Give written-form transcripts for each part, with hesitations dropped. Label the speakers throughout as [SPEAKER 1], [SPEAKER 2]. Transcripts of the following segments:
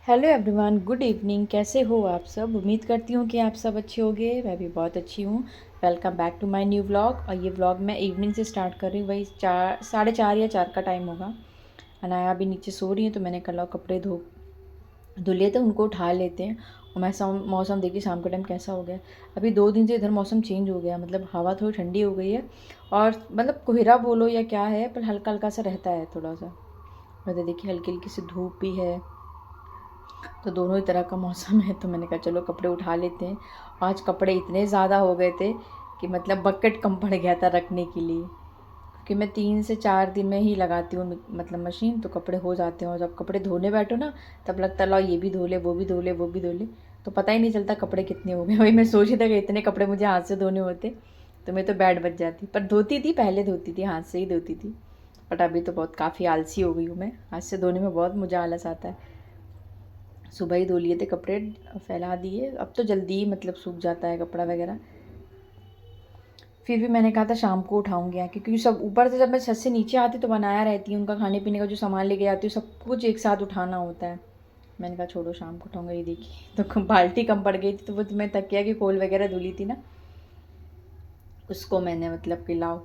[SPEAKER 1] Hello everyone, good evening. कैसे हो आप सब? उम्मीद करती हूँ कि आप सब अच्छे होंगे। मैं भी बहुत अच्छी हूँ। Welcome back to my new vlog. और ये व्लॉग मैं इवनिंग से स्टार्ट कर रही हूँ। वही 4, 4:30 या 4 का टाइम होगा। अनाया अभी नीचे सो रही है तो मैंने कल कपड़े धुले थे, उनको उठा लेते हैं। और मौसम देखिए शाम का टाइम कैसा हो गया। अभी 2 दिन से इधर मौसम चेंज हो गया, मतलब हवा थोड़ी ठंडी हो गई है। और मतलब कोहरा बोलो या क्या है, पर हल्का हल्का सा रहता है थोड़ा सा। मतलब देखिए हल्की हल्की सी धूप भी है, तो दोनों ही तरह का मौसम है। तो मैंने कहा चलो कपड़े उठा लेते हैं। आज कपड़े इतने ज़्यादा हो गए थे कि मतलब बकेट कम पड़ गया था रखने के लिए, क्योंकि मैं 3 से 4 दिन में ही लगाती हूँ मतलब मशीन, तो कपड़े हो जाते हैं। और जब कपड़े धोने बैठो ना, तब लगता है लो ये भी धो ले, वो भी धो ले, वो भी धो ले, तो पता ही नहीं चलता कपड़े कितने हो गए। वही मैं सोच रही था कि इतने कपड़े मुझे हाथ से धोने होते तो मैं तो बैड बच जाती। पर धोती थी, पहले धोती थी, हाथ से ही धोती थी। बट अभी तो बहुत काफ़ी आलसी हो गई हूँ मैं। हाथ से धोने में बहुत मुझे आलस आता है। सुबह ही धो लिए थे कपड़े, फैला दिए। अब तो जल्दी ही मतलब सूख जाता है कपड़ा वगैरह। फिर भी मैंने कहा था शाम को उठाऊंगी आके, क्योंकि सब ऊपर से जब मैं छत से नीचे आती तो बनाया रहती हूँ, उनका खाने पीने का जो सामान लेके जाती हूँ सब कुछ एक साथ उठाना होता है। मैंने कहा छोड़ो शाम को उठाऊंगा। ये देखिए तो बाल्टी कम पड़ गई थी, तो वो मैं तकिया की खोल वगैरह धुली थी ना, उसको मैंने मतलब कि लाओ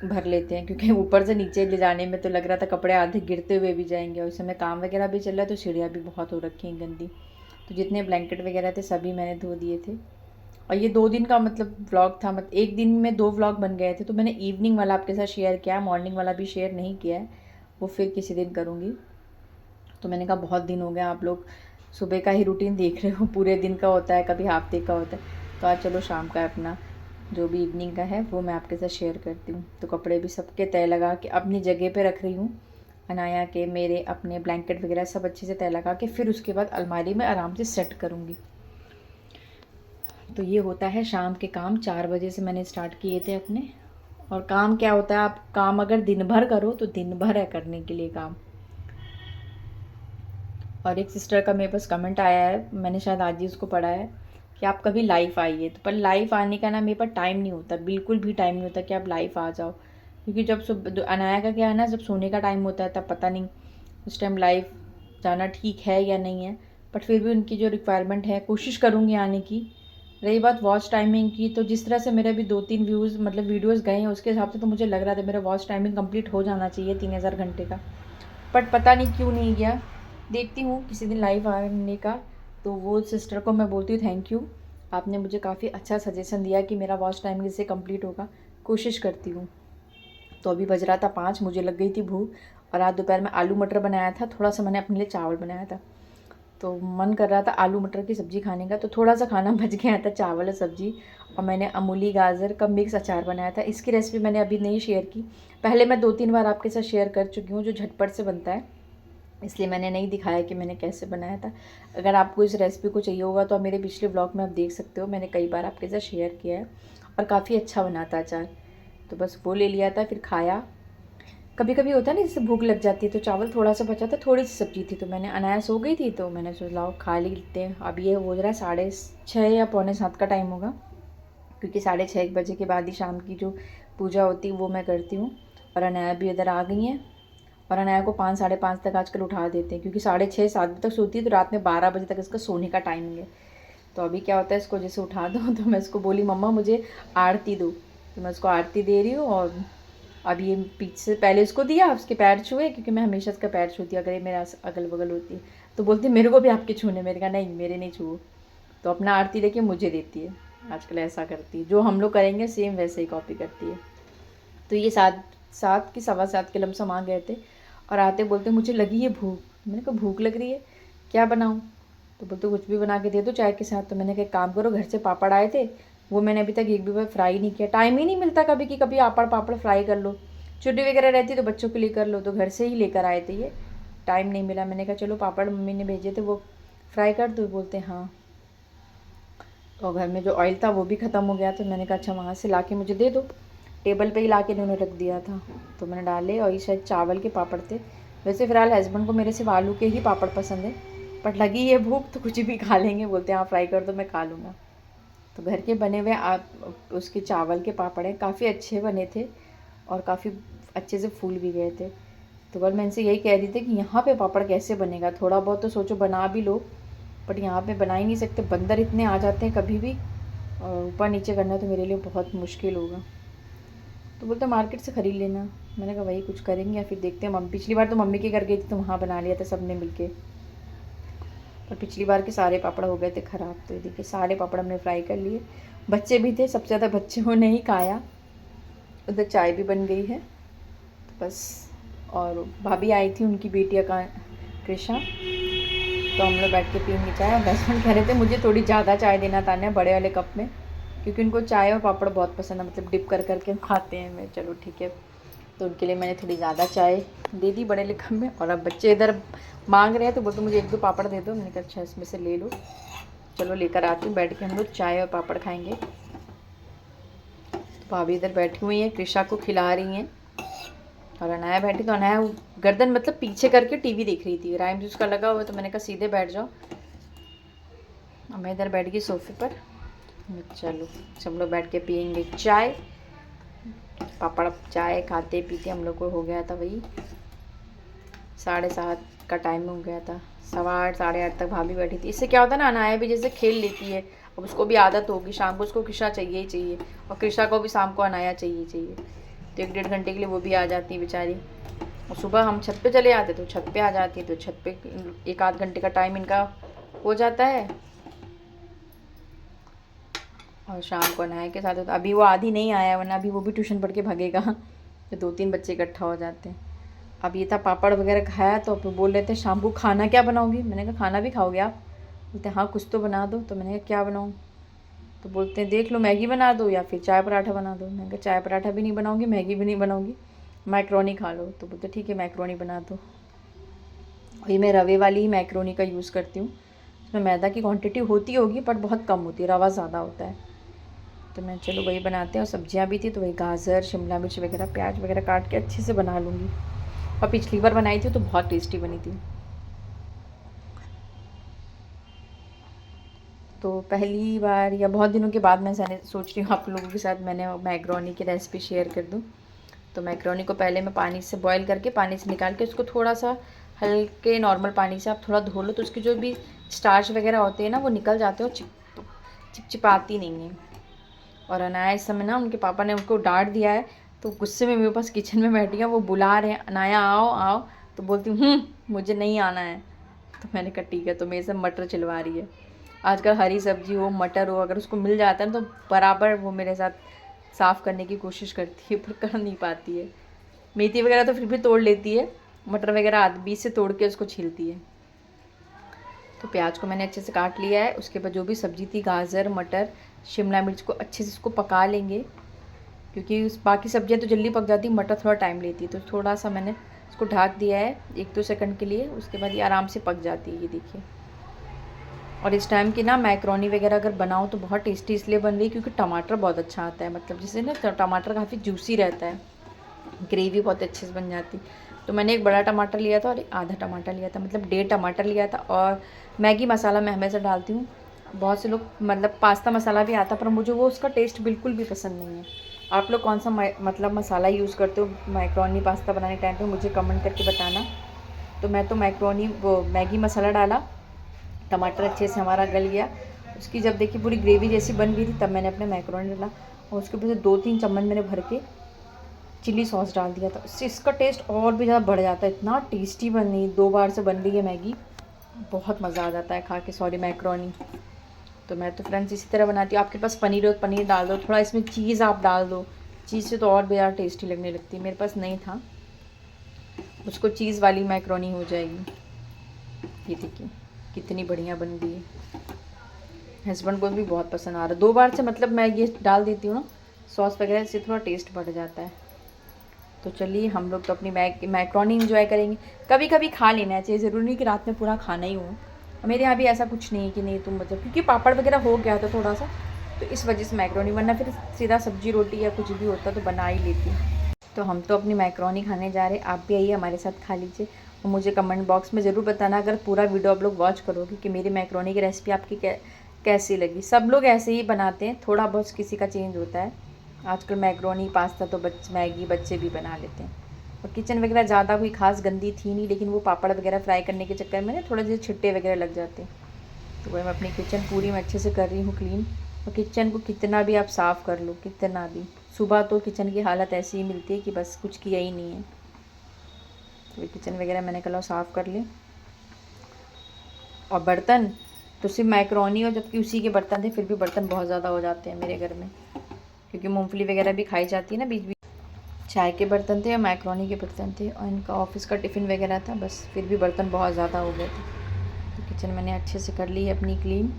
[SPEAKER 1] भर लेते हैं। क्योंकि ऊपर से नीचे ले जाने में तो लग रहा था कपड़े आधे गिरते हुए भी जाएंगे। और इस समय काम वगैरह भी चल रहा है तो सीढ़ियाँ भी बहुत हो रखी हैं गंदी। तो जितने ब्लैंकेट वगैरह थे सभी मैंने धो दिए थे। और ये 2 दिन का मतलब व्लॉग था, मतलब एक दिन में 2 व्लॉग बन गए थे। तो मैंने इवनिंग वाला आपके साथ शेयर किया है, मॉर्निंग वाला भी शेयर नहीं किया है, वो फिर किसी दिन करूँगी। तो मैंने कहा बहुत दिन हो गया, आप लोग सुबह का ही रूटीन देख रहे हो, पूरे दिन का होता है, कभी हाफ डे का होता है। तो आज चलो शाम का अपना जो भी इवनिंग का है वो मैं आपके साथ शेयर करती हूँ। तो कपड़े भी सबके तय लगा के अपनी जगह पे रख रही हूँ। अनाया के, मेरे, अपने ब्लैंकेट वगैरह सब अच्छे से तय लगा के फिर उसके बाद अलमारी में आराम से सेट करूँगी। तो ये होता है शाम के काम। 4 बजे से मैंने स्टार्ट किए थे अपने। और काम क्या होता है, आप काम अगर दिन भर करो तो दिन भर है करने के लिए काम। और एक सिस्टर का मेरे पास कमेंट आया है, मैंने शायद आज ही उसको पढ़ा है, कि आप कभी लाइव आइए। तो पर लाइव आने का ना मेरे पास टाइम नहीं होता, बिल्कुल भी टाइम नहीं होता कि आप लाइव आ जाओ। क्योंकि जब अनाया का क्या है ना, जब सोने का टाइम होता है तब पता नहीं उस टाइम लाइव जाना ठीक है या नहीं है। बट फिर भी उनकी जो रिक्वायरमेंट है कोशिश करूँगी आने की। रही बात वॉच टाइमिंग की, तो जिस तरह से मेरे भी 2-3 व्यूज़ मतलब वीडियोज़ गए हैं उसके हिसाब से तो मुझे लग रहा था मेरा वॉच टाइमिंग कंप्लीट हो जाना चाहिए 3000 घंटे का। बट पता नहीं क्यों नहीं गया। देखती हूँ किसी दिन लाइव आने का। तो वो सिस्टर को मैं बोलती हूँ थैंक यू, आपने मुझे काफ़ी अच्छा सजेशन दिया कि मेरा वॉच टाइम इससे कंप्लीट होगा। कोशिश करती हूँ। तो अभी बज रहा था 5, मुझे लग गई थी भूख। और आज दोपहर में आलू मटर बनाया था, थोड़ा सा मैंने अपने लिए चावल बनाया था। तो मन कर रहा था आलू मटर की सब्ज़ी खाने का, तो थोड़ा सा खाना बच गया था, चावल और सब्ज़ी। और मैंने अमूली गाजर का मिक्स अचार बनाया था। इसकी रेसिपी मैंने अभी नहीं शेयर की, पहले मैं 2-3 बार आपके साथ शेयर कर चुकी हूँ, जो झटपट से बनता है, इसलिए मैंने नहीं दिखाया कि मैंने कैसे बनाया था। अगर आपको इस रेसिपी को चाहिए होगा तो आप मेरे पिछले ब्लॉग में आप देख सकते हो, मैंने कई बार आपके साथ शेयर किया है। और काफ़ी अच्छा बना था अचार। तो बस वो ले लिया था, फिर खाया। कभी कभी होता है ना, जैसे भूख लग जाती है, तो चावल थोड़ा सा बचा था, थोड़ी सी सब्जी थी, तो मैंने, अनाया सो गई थी तो मैंने सोचा लाओ खा लेते हैं। अब ये हो रहा है 6:30 या पौने 7 का टाइम होगा, क्योंकि 6:30 1 बजे के बाद ही शाम की जो पूजा होती है वो मैं करती हूँ। और अनाया भी इधर आ गई हैं। और अनाया को 5 साढ़े 5 तक आजकल उठा देते हैं, क्योंकि 6:30 7 बजे तक सोती है, तो रात में 12 बजे तक इसका सोने का टाइमिंग है। तो अभी क्या होता है, इसको जैसे उठा दो तो मैं इसको बोली मम्मा मुझे आरती दो, तो मैं उसको आरती दे रही हूँ। और अब ये पीछे से पहले उसको दिया, उसके पैर छुए, क्योंकि मैं हमेशा इसका पैर छूती हूँ अगर ये मेरा अगल बगल होती है। तो बोलती है मेरे को भी आपके छूने, मेरे कहा नहीं मेरे नहीं छुओ। तो अपना आरती लेके मुझे देती है। आजकल ऐसा करती है, जो हम लोग करेंगे सेम वैसे ही कॉपी करती है। तो ये 7 की 7:15 के लमसम आ गए थे। और आते बोलते मुझे लगी है भूख। मैंने कहा भूख लग रही है, क्या बनाऊँ? तो बोलते कुछ भी बना के दे दो चाय के साथ। तो मैंने कहा एक काम करो, घर से पापड़ आए थे, वो मैंने अभी तक एक भी बार फ्राई नहीं किया। टाइम ही नहीं मिलता कभी कि कभी पापड़ फ्राई कर लो। छुट्टी वगैरह रहती तो बच्चों के लिए कर लो, तो घर से ही लेकर आए थे ये। टाइम नहीं मिला। मैंने कहा चलो पापड़ मम्मी ने भेजे थे वो फ्राई कर दो। बोलते हाँ। और घर में जो ऑयल था वो भी ख़त्म हो गया, तो मैंने कहा अच्छा वहाँ से ला के मुझे दे दो। टेबल पे ही ला के इन्होंने रख दिया था, तो मैंने डाले। और ये शायद चावल के पापड़ थे। वैसे फ़िलहाल हस्बैंड को मेरे सिर्फ आलू के ही पापड़ पसंद है, बट लगी ये भूख तो कुछ भी खा लेंगे। बोलते हैं आप फ्राई कर दो मैं खा लूँगा। तो घर के बने हुए आप उसके चावल के पापड़ हैं, काफ़ी अच्छे बने थे और काफ़ी अच्छे से फूल भी गए थे। तो कल मैं इनसे यही कह रही थी कि यहाँ पे पापड़ कैसे बनेगा, थोड़ा बहुत तो सोचो बना भी लो, बट यहाँ पे बना ही नहीं सकते, बंदर इतने आ जाते हैं कभी भी, और ऊपर नीचे करना तो मेरे लिए बहुत मुश्किल होगा। तो बोलते मार्केट से ख़रीद लेना। मैंने कहा वही कुछ करेंगे या फिर देखते हैं। पिछली बार तो मम्मी के घर गई थी तो वहाँ बना लिया था सब ने मिल के, पर पिछली बार के सारे पापड़ हो गए थे ख़राब। तो देखिए सारे पापड़ हमने फ्राई कर लिए। बच्चे भी थे, सबसे ज़्यादा बच्चों ने ही खाया। उधर चाय भी बन गई है तो बस। और भाभी आई थी, उनकी बेटिया का कृषा, तो हम लोग बैठ के पियेंगे चाय। और हस्बैंड कह रहे थे मुझे थोड़ी ज़्यादा चाय देना तान्या, बड़े वाले कप में, क्योंकि उनको चाय और पापड़ बहुत पसंद है, मतलब डिप कर करके खाते हैं। मैं चलो ठीक है, तो उनके लिए मैंने थोड़ी ज़्यादा चाय दे दी बड़े वाले कप में। और अब बच्चे इधर मांग रहे हैं तो बोलते मुझे 1-2 पापड़ दे दो। मैंने कहा अच्छा इसमें से ले लो, चलो लेकर आती हूँ। बैठ के हम लोग चाय और पापड़ खाएँगे। तो भाभी इधर बैठी हुई हैं, कृषा को खिला रही हैं, और अनाया बैठी, तो अनाया गर्दन मतलब पीछे करके टीवी देख रही थी। राइम्स उसका लगा हुआ, तो मैंने कहा सीधे बैठ जाओ। और मैं इधर बैठ गई सोफे पर। चलो सब लोग बैठ के पियेंगे चाय, पापड़ चाय खाते पीते हम लोग को हो गया था वही 7:30 का टाइम हो गया था। 8:15 8:30 तक भाभी बैठी थी। इससे क्या होता है ना, अनाया भी जैसे खेल लेती है, अब उसको भी आदत होगी, शाम को उसको कृषा चाहिए ही चाहिए, और कृषा को भी शाम को अनाया चाहिए चाहिए, तो 1-1.5 घंटे के लिए वो भी आ जाती है बेचारी। और सुबह हम छत पे चले आते तो छत पे आ जाती है, तो छत पे 1-8 घंटे का टाइम इनका हो जाता है। और शाम को अनाया के साथ होता, अभी वो आधी नहीं आया, वरना अभी वो भी ट्यूशन पढ़ के भागेगा, तो 2-3 बच्चे इकट्ठा हो जाते हैं। अब ये था पापड़ वगैरह खाया, तो अब बोल रहे थे शाम को खाना क्या बनाओगी। मैंने कहा खाना भी खाओगे आप। बोलते हाँ कुछ तो बना दो। तो मैंने कहा क्या बनाऊँ। तो बोलते हैं देख लो मैगी बना दो या फिर चाय पराठा बना दो। मैंने कहा चाय पराठा भी नहीं बनाऊँगी, मैगी भी नहीं बनाऊँगी, मैक्रोनी खा लो। तो बोलते ठीक है मैक्रोनी बना दो। और ये मैं रवे वाली ही मैक्रोनी का यूज़ करती हूँ, इसमें मैदा की क्वांटिटी होती होगी बट बहुत कम होती है, रवा ज़्यादा होता है। तो मैं चलो वही बनाते हैं। और सब्जियां भी थी तो वही गाजर शिमला मिर्च वगैरह प्याज वगैरह काट के अच्छे से बना लूँगी। और पिछली बार बनाई थी तो बहुत टेस्टी बनी थी। तो पहली बार या बहुत दिनों के बाद मैं सोच रही हूँ आप लोगों के साथ मैंने मैक्रोनी की रेसिपी शेयर कर दूँ। तो मैक्रोनी को पहले मैं पानी से बॉईल करके, पानी से निकाल के उसको थोड़ा सा हल्के नॉर्मल पानी से आप थोड़ा धो लो, तो उसकी जो भी स्टार्च वगैरह होते हैं ना वो निकल जाते हैं, और चिपचिपाती नहीं है। और अनाया इस समय ना उनके पापा ने उनको डांट दिया है, तो गुस्से में मेरे पास किचन में बैठी है, वो बुला रहे हैं अनाया आओ आओ, तो बोलती हूँ मुझे नहीं आना है। तो मैंने कहा ठीक है, तो मेरे से मटर चिलवा रही है। आजकल हरी सब्जी हो मटर हो अगर उसको मिल जाता है तो बराबर वो मेरे साथ साफ़ करने की कोशिश करती है, पर कर नहीं पाती है। मेथी वगैरह तो फिर भी तोड़ लेती है, मटर वगैरह आध बीच से तोड़ के उसको छीलती है। तो प्याज को मैंने अच्छे से काट लिया है। उसके बाद जो भी सब्ज़ी थी गाजर मटर शिमला मिर्च को अच्छे से इसको पका लेंगे, क्योंकि बाकी सब्जियां तो जल्दी पक जाती, मटर थोड़ा टाइम लेती है। तो थोड़ा सा मैंने इसको ढक दिया है 1-2 सेकंड के लिए, उसके बाद ये आराम से पक जाती है, ये देखिए। और इस टाइम की ना मैक्रोनी वगैरह अगर बनाओ तो बहुत टेस्टी इसलिए बन रही है क्योंकि टमाटर बहुत अच्छा आता है, मतलब जिससे ना टमाटर काफ़ी जूसी रहता है, ग्रेवी बहुत अच्छे से बन जाती। तो मैंने एक बड़ा टमाटर लिया था और एक आधा टमाटर लिया था, मतलब 1.5 टमाटर लिया था। और मैगी मसाला मैं हमेशा डालती हूँ। बहुत से लोग मतलब पास्ता मसाला भी आता, पर मुझे वो उसका टेस्ट बिल्कुल भी पसंद नहीं है। आप लोग कौन सा मतलब मसाला यूज़ करते हो मैक्रोनी पास्ता बनाने टाइम पे, मुझे कमेंट करके बताना। तो मैं तो मैक्रोनी वो मैगी मसाला डाला, टमाटर अच्छे से हमारा गल गया, उसकी जब देखिए पूरी ग्रेवी जैसी बन गई थी तब मैंने अपने मैक्रोनी डाला, और उसके ऊपर से 2-3 चम्मच मैंने भर के चिली सॉस डाल दिया था। उससे इसका टेस्ट और भी ज़्यादा बढ़ जाता है, इतना टेस्टी बनी, 2 बार से बन रही है मैगी, बहुत मज़ा आ जाता है खा के, सॉरी मैक्रोनी। तो मैं तो फ्रेंड्स इसी तरह बनाती हूँ। आपके पास पनीर हो पनीर डाल दो, थोड़ा इसमें चीज़ आप डाल दो, चीज़ से तो और भी ज़्यादा टेस्टी लगने लगती है। मेरे पास नहीं था, उसको चीज़ वाली मैक्रोनी हो जाएगी। ये देखिए कितनी बढ़िया बन गई है, हस्बैंड को भी बहुत पसंद आ रहा है। 2 बार से मतलब मैं ये डाल देती हूँ ना सॉस वगैरह, से थोड़ा टेस्ट बढ़ जाता है। तो चलिए हम लोग तो अपनी मैक्रोनी इंजॉय करेंगे। कभी कभी खा लेना चाहिए, ज़रूरी नहीं कि रात में पूरा खाना ही हो। मेरे यहाँ भी ऐसा कुछ नहीं है कि नहीं तुम मतलब, क्योंकि पापड़ वगैरह हो गया था थोड़ा सा, तो इस वजह से मैक्रोनी, वरना फिर सीधा सब्जी रोटी या कुछ भी होता तो बना ही लेती। तो हम तो अपनी मैक्रोनी खाने जा रहे हैं, आप भी आइए हमारे साथ खा लीजिए। और मुझे कमेंट बॉक्स में ज़रूर बताना अगर पूरा वीडियो आप लोग वॉच करोगे कि मेरी मैक्रोनी की रेसिपी आपकी कैसी लगी। सब लोग ऐसे ही बनाते हैं, थोड़ा बहुत किसी का चेंज होता है। आजकल मैक्रोनी पास्ता तो मैगी बच्चे भी बना लेते हैं। और किचन वगैरह ज़्यादा कोई खास गंदी थी नहीं, लेकिन वो पापड़ वगैरह फ्राई करने के चक्कर में ना थोड़ा से छिट्टे वगैरह लग जाते। तो वही मैं अपनी किचन पूरी मैं अच्छे से कर रही हूँ क्लीन। और किचन को कितना भी आप साफ़ कर लो, कितना भी, सुबह तो किचन की हालत ऐसी ही मिलती है कि बस कुछ किया ही नहीं है। तो किचन वगैरह मैंने कल साफ़ कर ली। और बर्तन तो सिर्फ मैक्रोनी, और जबकि उसी के बर्तन थे फिर भी बर्तन बहुत ज़्यादा हो जाते हैं मेरे घर में, क्योंकि मूंगफली वगैरह भी खाई जाती है ना बीच बीच। चाय के बर्तन थे और मैक्रोनी के बर्तन थे और इनका ऑफिस का टिफ़िन वगैरह था, बस फिर भी बर्तन बहुत ज़्यादा हो गए थे। तो किचन मैंने अच्छे से कर ली है अपनी क्लीन।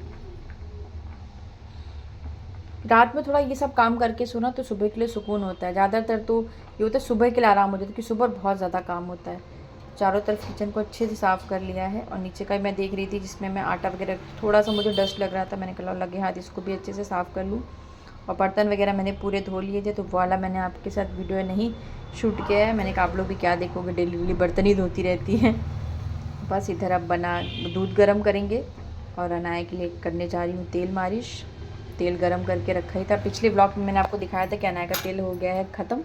[SPEAKER 1] रात में थोड़ा ये सब काम करके सोना तो सुबह के लिए सुकून होता है। ज़्यादातर तो ये होता है सुबह के लिए आराम हो जाता है, क्योंकि सुबह बहुत ज़्यादा काम होता है। चारों तरफ किचन को अच्छे से साफ़ कर लिया है। और नीचे का मैं देख रही थी जिसमें मैं आटा वगैरह थोड़ा सा मुझे डस्ट लग रहा था, मैंने कहा लगे हाथ इसको भी अच्छे से साफ़ कर लूँ। और बर्तन वगैरह मैंने पूरे धो लिए थे, तो वो वाला मैंने आपके साथ वीडियो नहीं शूट किया है। मैंने कहा आप लोग भी क्या देखोगे, डेली डेली बर्तन ही धोती रहती हैं। बस इधर अब दूध गर्म करेंगे और अनाया के लिए करने जा रही हूँ तेल मालिश। तेल गरम करके रखा ही था, पिछले ब्लॉग में मैंने आपको दिखाया था कि अनाया का तेल हो गया है ख़त्म।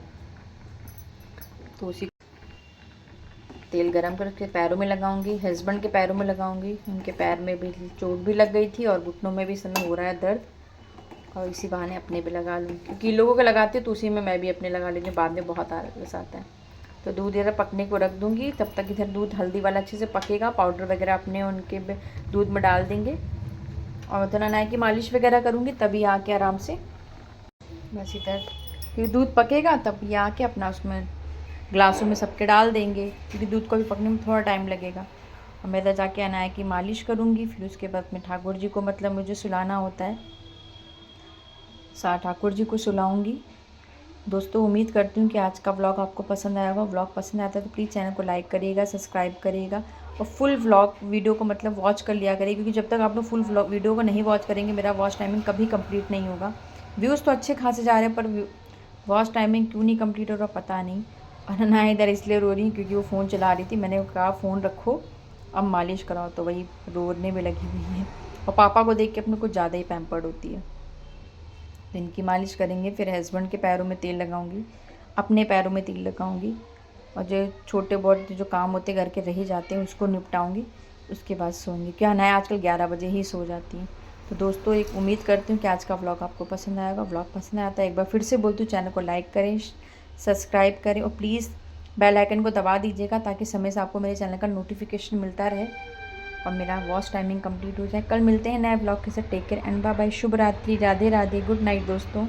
[SPEAKER 1] तो उसी तेल गरम करके पैरों में लगाऊंगी, हस्बैंड के पैरों में लगाऊंगी। उनके पैर में भी चोट भी लग गई थी और घुटनों में भी समय हो रहा है दर्द, और इसी बहाने अपने भी लगा लूँ, क्योंकि लोगों के लगाती हूँ तो उसी में मैं भी अपने लगा लेती हूँ, बाद में बहुत आलस आता है। तो दूध इधर पकने को रख दूँगी, तब तक इधर दूध हल्दी वाला अच्छे से पकेगा, पाउडर वगैरह अपने उनके दूध में डाल देंगे। और उधर अनाया की मालिश वगैरह करूँगी, तभी आके आराम से बस इधर फिर दूध पकेगा, तब ये आके अपना उसमें ग्लासों में सबके डाल देंगे, क्योंकि दूध को भी पकने में थोड़ा टाइम लगेगा। और मैं इधर जाके अनाया की मालिश करूँगी। फिर उसके बाद में ठाकुर जी को मतलब मुझे सुलाना होता है, ठाकुर जी को सुलाऊँगी। दोस्तों उम्मीद करती हूँ कि आज का व्लॉग आपको पसंद आया होगा। व्लॉग पसंद आता है तो प्लीज़ चैनल को लाइक करिएगा, सब्सक्राइब करिएगा और फुल व्लॉग वीडियो को मतलब वॉच कर लिया करिए, क्योंकि जब तक आप लोग फुल व्लॉग वीडियो को नहीं वॉच करेंगे मेरा वॉच टाइमिंग कभी कंप्लीट नहीं होगा। व्यूज़ तो अच्छे खासे जा रहे हैं, पर वॉच टाइमिंग क्यों नहीं कंप्लीट हो रहा पता नहीं। और ना इधर इसलिए रो रही क्योंकि वो फ़ोन चला रही थी, मैंने कहा फ़ोन रखो अब मालिश कराओ, तो वही रोने में लगी हुई है। और पापा को देख के अपने कुछ ज़्यादा ही पैम्पर्ड होती है। तो इनकी मालिश करेंगे, फिर हस्बैंड के पैरों में तेल लगाऊंगी, अपने पैरों में तेल लगाऊंगी, और जो छोटे बहुत जो काम होते घर के रह जाते हैं उसको निपटाऊंगी। उसके बाद सोऊंगी, क्या नया आजकल 11 बजे ही सो जाती हैं। तो दोस्तों एक उम्मीद करती हूँ कि आज का व्लॉग आपको पसंद आएगा। व्लॉग पसंद आता है एक बार फिर से बोलती हूँ चैनल को लाइक करें, सब्सक्राइब करें और प्लीज़ बेल आइकन को दबा दीजिएगा, ताकि समय से आपको मेरे चैनल का नोटिफिकेशन मिलता रहे और मेरा वॉच टाइमिंग कंप्लीट हो जाए। कल मिलते हैं नए ब्लॉग के साथ। Take care and bye bye. शुभ रात्रि, राधे राधे, गुड नाइट दोस्तों।